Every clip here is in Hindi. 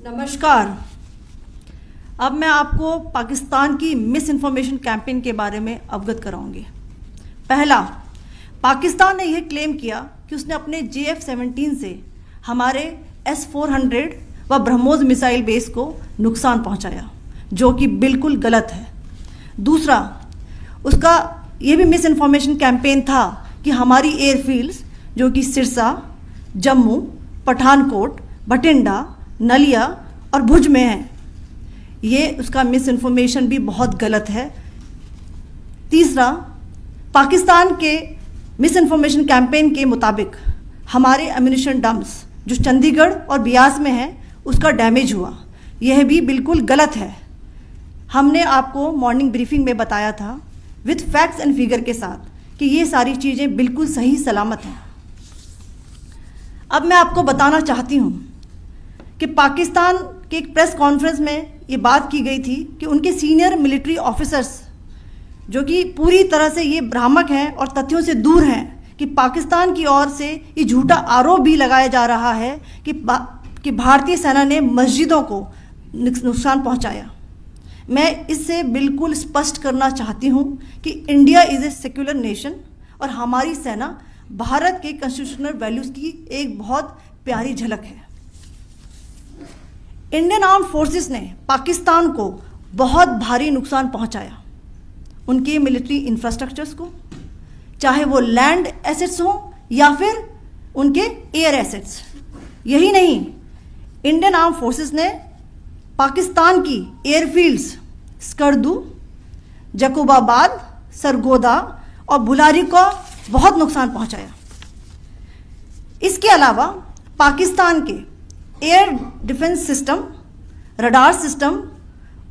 नमस्कार। अब मैं आपको पाकिस्तान की मिस इन्फॉर्मेशन कैंपेन के बारे में अवगत कराऊंगी। पहला, पाकिस्तान ने यह क्लेम किया कि उसने अपने JF-17 से हमारे S-400 व ब्रह्मोस मिसाइल बेस को नुकसान पहुंचाया, जो कि बिल्कुल गलत है। दूसरा, उसका ये भी मिस इन्फॉर्मेशन कैंपेन था कि हमारी एयरफील्ड्स जो कि सिरसा, जम्मू, पठानकोट, बठिंडा, नलिया और भुज में है, ये उसका मिस इन्फॉर्मेशन भी बहुत गलत है। तीसरा, पाकिस्तान के मिस इन्फॉर्मेशन कैंपेन के मुताबिक हमारे एम्यूनिशन डम्प्स जो चंडीगढ़ और बियास में है उसका डैमेज हुआ, यह भी बिल्कुल गलत है। हमने आपको मॉर्निंग ब्रीफिंग में बताया था विथ फैक्ट्स एंड फिगर के साथ कि ये सारी चीज़ें बिल्कुल सही सलामत हैं। अब मैं आपको बताना चाहती हूँ कि पाकिस्तान के एक प्रेस कॉन्फ्रेंस में ये बात की गई थी कि उनके सीनियर मिलिट्री ऑफिसर्स जो कि पूरी तरह से ये भ्रामक हैं और तथ्यों से दूर हैं कि पाकिस्तान की ओर से ये झूठा आरोप भी लगाया जा रहा है कि भारतीय सेना ने मस्जिदों को नुकसान पहुंचाया। मैं इससे बिल्कुल स्पष्ट करना चाहती हूं कि India is a secular nation और हमारी सेना भारत के कॉन्स्टिट्यूशनल वैल्यूज़ की एक बहुत प्यारी झलक है। इंडियन आर्म फोर्सेस ने पाकिस्तान को बहुत भारी नुकसान पहुंचाया, उनके मिलिट्री इंफ्रास्ट्रक्चर्स को, चाहे वो लैंड एसेट्स हों या फिर उनके एयर एसेट्स। यही नहीं, इंडियन आर्म फोर्सेस ने पाकिस्तान की एयरफील्ड्स स्कर्दू, जकोबाबाद, सरगोदा और बुलारी को बहुत नुकसान पहुंचाया। इसके अलावा पाकिस्तान के air defence system, radar system,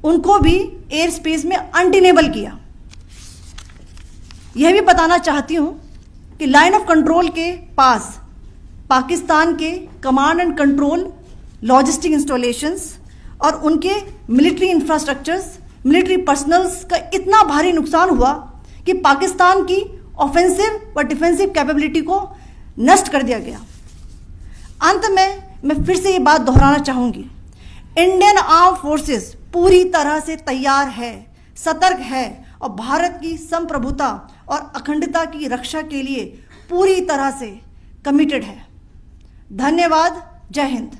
उनको भी एयर स्पेस में अनडिनेबल किया। यह भी बताना चाहती हूँ कि लाइन ऑफ कंट्रोल के पास पाकिस्तान के command and control logistic installations और उनके मिलिट्री इंफ्रास्ट्रक्चर्स, मिलिट्री पर्सनल्स का इतना भारी नुकसान हुआ कि पाकिस्तान की ऑफेंसिव व डिफेंसिव कैपेबिलिटी को नष्ट कर दिया गया। अंत में मैं फिर से ये बात दोहराना चाहूँगी, इंडियन आर्म फोर्सेस पूरी तरह से तैयार है, सतर्क है और भारत की संप्रभुता और अखंडता की रक्षा के लिए पूरी तरह से कमिटेड है। धन्यवाद। जय हिंद।